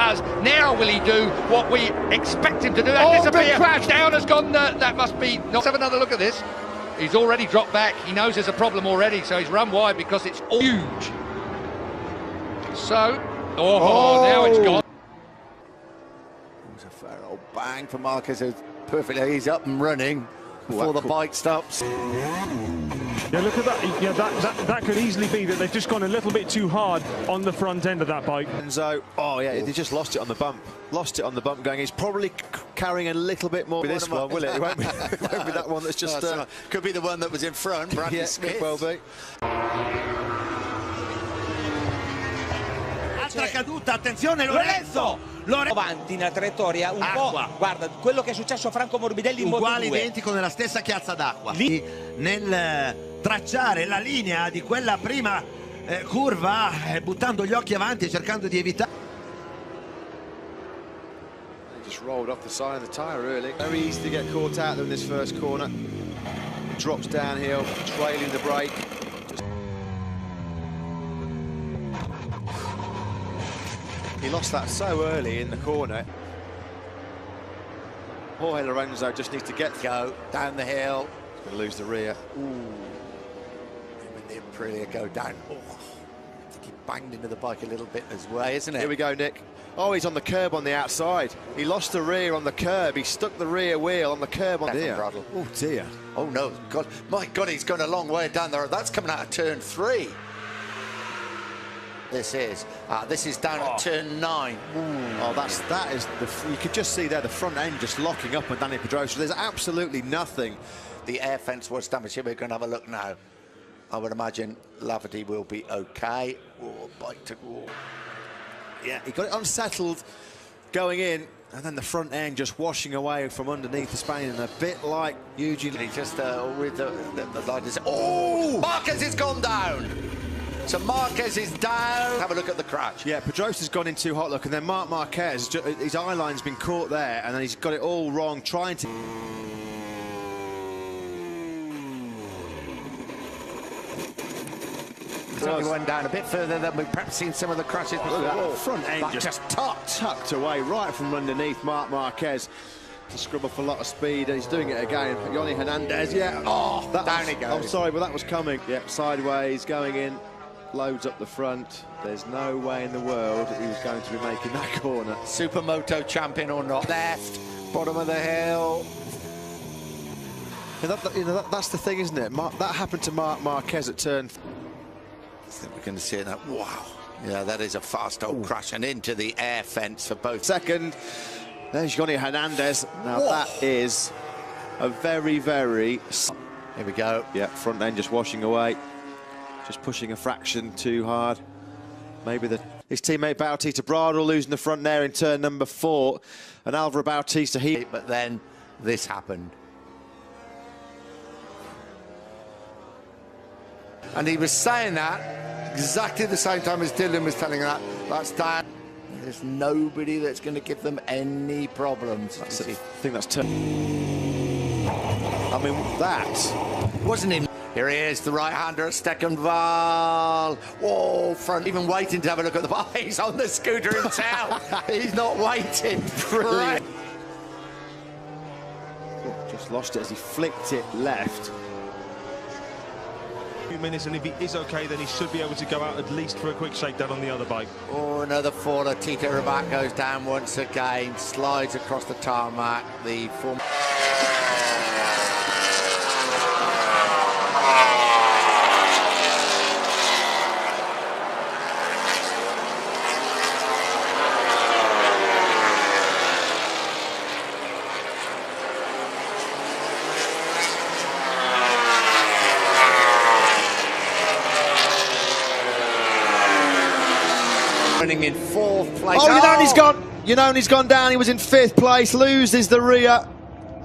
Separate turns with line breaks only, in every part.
does. Now will he do what we expect him to do? That disappear. Crash down has gone. That must be. Let's have another look at this. He's already dropped back. He knows there's a problem already, so he's run wide because it's huge. So, now it's gone.
It was a fair old bang for Marquez. Perfectly, he's up and running before the bike stops.
Yeah, look at that. Yeah, that could easily be that they've just gone a little bit too hard on the front end of that bike.
And so, they just lost it on the bump. Lost it on the bump going. He's probably carrying a little bit more with this one, will it? It won't be, it won't be that one that's just...
could be the one that was in front, Bradley Smith.
Could well be.
Altra caduta, attenzione Lorenzo!
Avanti nella traiettoria un po', guarda quello che è successo a Franco Morbidelli in Moto2.
Uguale, identico, nella stessa chiazza d'acqua. Lì nel tracciare la linea di quella prima curva, buttando gli occhi avanti e cercando di evitare.
Just rolled off the side of the tyre, really. Very easy to get caught out in this first corner. Drops downhill, trailing the brake. He lost that so early in the corner. Jorge Lorenzo just needs to go
down the hill.
He's going to lose the rear.
Ooh. When the Aprilia go down. Oh, I think he banged into the bike a little bit as well, isn't it?
Here we go, Nick. Oh, he's on the curb on the outside. He lost the rear on the curb. He stuck the rear wheel on the curb on the Oh, dear.
Oh, no. God, my God, he's gone a long way down there. That's coming out of turn 3. This is down at turn 9. Ooh.
Oh, that is you could just see there the front end just locking up on Dani Pedrosa. There's absolutely nothing.
The air fence was damaged. Here we're going to have a look now. I would imagine Lafferty will be okay. Oh, bike to
yeah, he got it unsettled going in, and then the front end just washing away from underneath the Spaniard, and a bit like Eugene.
He just with the light is. Oh, Marquez has gone down. So Marquez is down. Have a look at the crash.
Yeah, Pedrosa's gone in too hot, look, and then Marc Marquez, his eye line's been caught there, and then he's got it all wrong, trying to...
He went down a bit further than we've perhaps seen some of the crashes before.
That front end
just
tucked away right from underneath Marc Marquez to scrub off a lot of speed. He's doing it again. Yoni Hernandez, yeah.
Oh, down he goes.
I'm sorry, but that was coming. Yeah, sideways, going in. Loads up the front. There's no way in the world he was going to be making that corner.
Supermoto champion or not. Left, bottom of the hill.
That's the thing, isn't it? That happened to Marc Marquez at turn.
I think we're going to see it now. Wow. Yeah, that is a fast old crash and into the air fence for both.
Second, there's Yoni Hernandez. Now that is a very, very...
Here we go.
Yeah, front end just washing away. Just pushing a fraction too hard. Maybe his teammate Bautista Bradle losing the front there in turn number 4, and Alvaro Bautista
But then this happened. And he was saying that exactly the same time as Dylan was telling that. That's down. There's nobody that's going to give them any problems.
I think that's turn. I mean, that
wasn't him. Here he is, the right-hander at Steckenval. Whoa, front, even waiting to have a look at the bike. He's on the scooter himself. He's not waiting. Brilliant.
Just lost it as he flicked it left.
2 minutes, and if he is okay, then he should be able to go out at least for a quick shakedown on the other bike.
Oh, another faller. Tito Rabat goes down once again, slides across the tarmac. The former... running in 4th place.
Oh, you know he's gone down. He was in 5th place, loses the rear.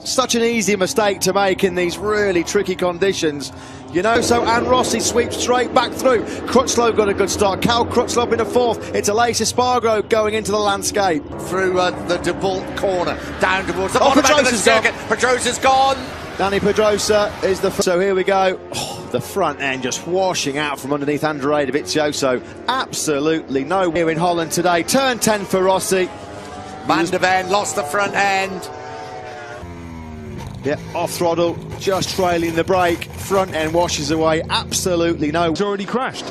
Such an easy mistake to make in these really tricky conditions. So Ann Rossi sweeps straight back through. Crutchlow got a good start. Cal Crutchlow in a 4th. It's Aleix Espargaro going into the landscape.
Through the DeBolt corner, down towards the bottom end of the circuit. Pedrosa's gone.
Dani Pedrosa is the... So here we go. Oh, The front end just washing out from underneath Andrea Dovizioso. Absolutely no here in Holland today. Turn 10 for Rossi.
Van der Ven lost the front end.
Yeah, off throttle, just trailing the brake. Front end washes away. Absolutely no.
He's already crashed.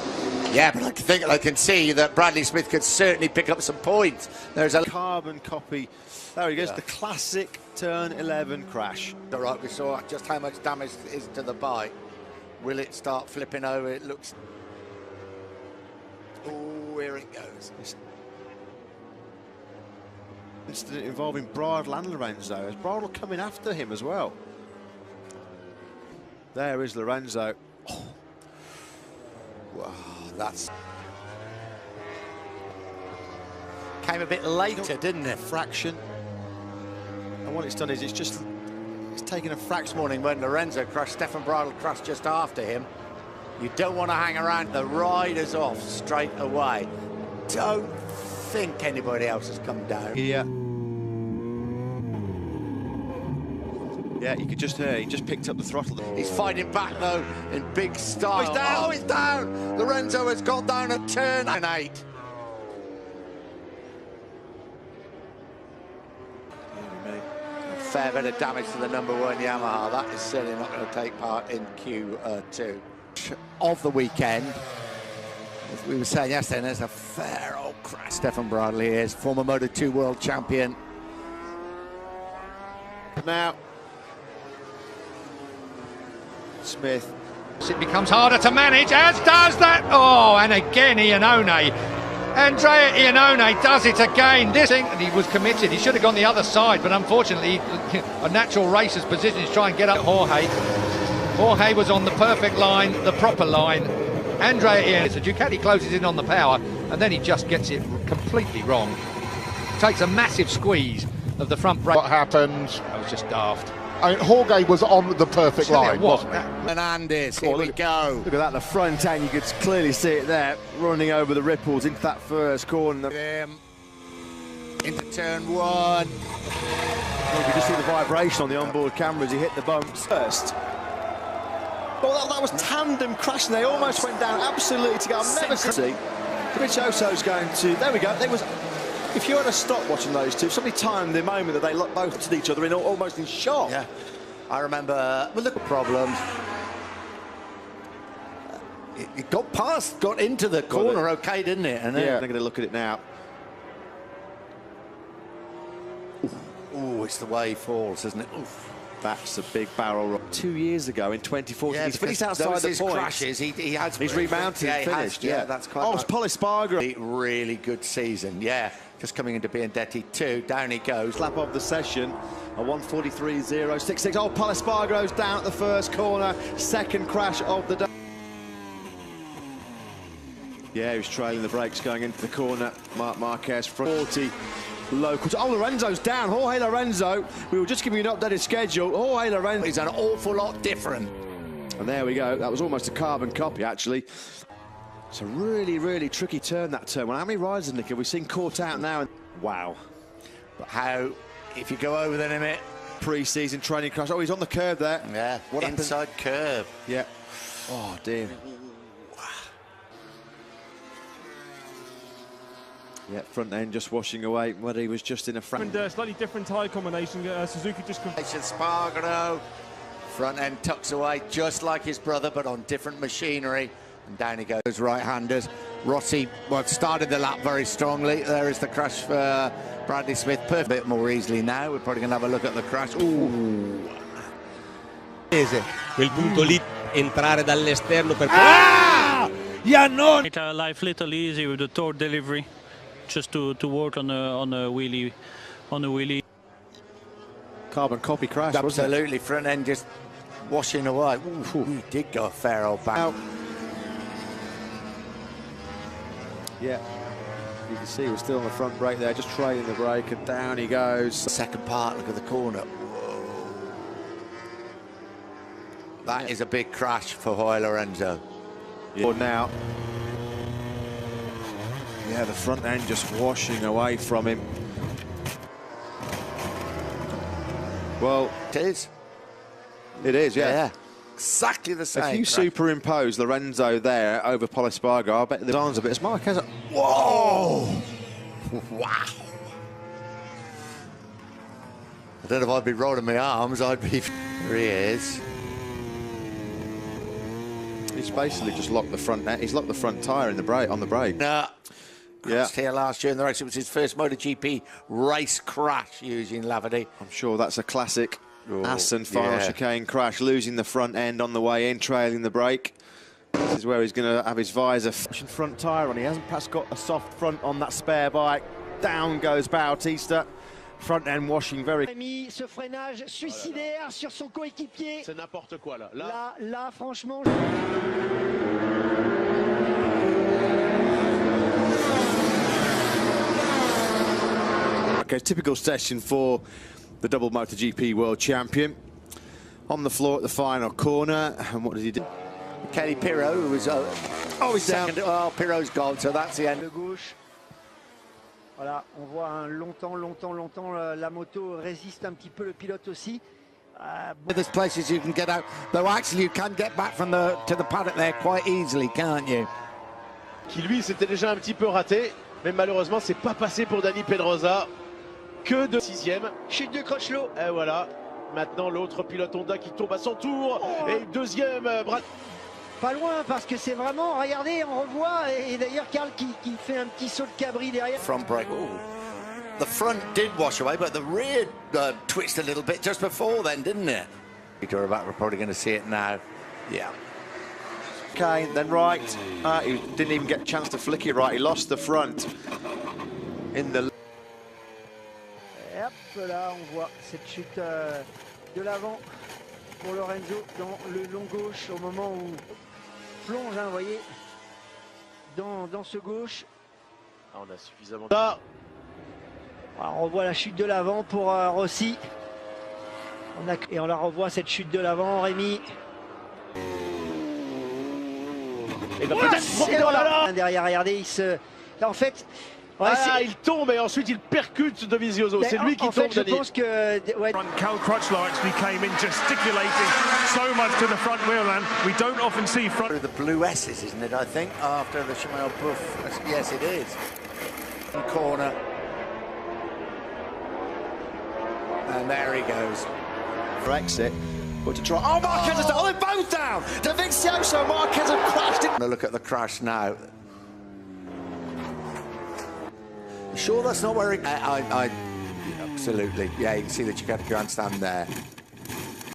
Yeah, but I think I can see that Bradley Smith could certainly pick up some points. There's a
Carbon copy. There he goes, the classic turn 11 crash.
all right, we saw just how much damage is to the bike. Will it start flipping over? It looks... Oh, here it goes.
Incident involving Bradl and Lorenzo. Is Bradl coming after him as well? There is Lorenzo.
Oh. Wow, that's... Came a bit later, didn't it?
Fraction. And what it's done is it's taken a fraction.
This morning when Lorenzo crashed, Stefan Bradl crashed just after him. You don't want to hang around. The rider's off straight away. Don't think anybody else has come down.
Yeah. Yeah, you could just hear, he just picked up the throttle.
He's fighting back though in big style. Oh, he's down! Oh, he's down! Lorenzo has got down at turn 8. Fair bit of damage to the #1 Yamaha. That is certainly not going to take part in Q2 of the weekend. As we were saying yesterday, there's a fair old crash. Stefan Bradl here is former Moto2 world champion.
Now, Smith.
It becomes harder to manage, as does that. Oh, and again Iannone. Andrea Iannone does it again. This thing, and he was committed. He should have gone the other side, but unfortunately, a natural racer's position is try and get up Jorge. Jorge was on the perfect line, the proper line. Andrea Iannone, so Ducati closes in on the power, and then he just gets it completely wrong. Takes a massive squeeze of the front brake.
What happened?
That was just daft.
I mean, Jorge was on the perfect line, wasn't he?
Fernandez, here we go.
Look at that, the front end, you could clearly see it there, running over the ripples into that first corner.
Into turn 1.
You could just see the vibration on the onboard camera as he hit the bumps first. Well, that was tandem crashing. They almost went down absolutely together. I've never seen. Dovizioso's going to. There we go. There was. If you had to stop watching those two, somebody timed the moment that they looked both at each other in almost in shock.
Yeah, I remember. Well, look at problems. It got past, got into the corner, okay, didn't it? And then
they're going to look at it now.
Oh, it's the way he falls, isn't it? Oof.
That's a big barrel roll. 2 years ago in 2014,
yeah,
he's finished outside the points.
Crashes, he has.
He's remounted and finished.
Yeah, that's quite.
Oh, it's Polispargo.
Really good season. Yeah, just coming into Biandetti 2. Down he goes.
Lap of the session, a 1:43.066. Oh, Polispargo's down at the first corner. Second crash of the day. Yeah, he was trailing the brakes going into the corner. Marc Marquez, 40. Local. Oh, Lorenzo's down. Jorge Lorenzo. We were just giving you an updated schedule. Jorge Lorenzo.
He's an awful lot different.
And there we go. That was almost a carbon copy, actually. It's a really, really tricky turn, that turn. Well, how many riders, Nick, have we seen caught out now? Wow.
But how, if you go over the limit?
Pre-season training crash. Oh, he's on the curve there.
Yeah, what inside happened? Curve.
Yeah. Oh, dear. Yeah, front end just washing away. Whether he was just in a
Slightly different tyre combination. Suzuki just...
Spargaro. Front end tucks away just like his brother, but on different machinery. And down he goes, right-handers. Rossi, well, started the lap very strongly. There is the crash for Bradley Smith. A bit more easily now. We're probably going to have a look at the crash. Ooh.
Quel punto lì, entrare dall'esterno per...
Iannone!
Made our life a little easy with the torque delivery. Just to work on a wheelie.
Carbon copy crash.
Absolutely, front end just washing away. Ooh, he did go a fair old back.
Yeah, you can see we're still on the front brake there, just trailing the brake, and down he goes.
Second part, look at the corner. Whoa. That is a big crash for Jorge Lorenzo.
Yeah. Now. Yeah, the front end just washing away from him. Well,
it is.
It is, yeah.
exactly the same.
If you superimpose Lorenzo there over Pol Espargaro, I bet the arms a bit as Marquez.
Whoa! Wow! I don't know if I'd be rolling my arms. I'd be. There he is.
He's basically just locked the front. He's locked the front tyre in the brake on the brake.
Yeah. Here last year in the race. It was his first MotoGP race crash using Lavadi.
I'm sure that's a classic Assen final chicane crash, losing the front end on the way in, trailing the brake. This is where he's going to have his visor. Front tyre on. He hasn't perhaps got a soft front on that spare bike. Down goes Bautista. Front end washing very.
Ce freinage suicidaire sur son coéquipier.
C'est n'importe quoi là.
Là, franchement.
Okay, typical session for the double MotoGP world champion. On the floor at the final corner, and what did he do?
Kelly Pirro, who was
he's
second.
down.
Oh, Pirro's gone, so that's the end.
De gauche. Voilà, on voit longtemps la moto résiste un petit peu, le pilote aussi.
There's places you can get out, though actually you can get back from to the paddock there quite easily, can't you?
Qui lui s'était déjà un petit peu raté, mais malheureusement c'est pas passé pour Dani Pedrosa. Que de 6e.
Chute de Crutchlow.
Et voilà, maintenant l'autre pilote Honda qui tombe à son tour. Et deuxième,
Pas loin, parce que c'est vraiment, regardez, on revoit, et d'ailleurs Karl qui fait un petit saut de cabri derrière.
Front brake. Ooh. The front did wash away, but the rear twitched a little bit just before then, didn't it? We're probably going to see it now. Yeah.
Okay, then right. He didn't even get a chance to flick it right. He lost the front in the.
Et hop là, on voit cette chute de l'avant pour Lorenzo dans le long gauche au moment où plonge, hein, vous voyez, dans ce gauche.
on a suffisamment.
Alors, on revoit la chute de l'avant pour Rossi. Et on la revoit cette chute de l'avant, Rémi.
Et ben peut-être
derrière, regardez, il se. Là, en fait.
Ouais, il tombe et ensuite il percute Dovizioso. C'est lui qui tombe.
En fait, je pense que. Ouais.
Cal Crutchlow actually came in gesticulating so much to the front wheel, and we don't often see front.
The blue S's, isn't it? I think after the Shimano Buff. Yes, it is. Corner. And there he goes.
For exit, but to try. Oh, Marquez has done. Oh, they're both down. Dovizioso, Marquez have crashed it.
Look at the crash now. Sure, that's not where it. Absolutely. Yeah, you can see the Chicago grandstand there.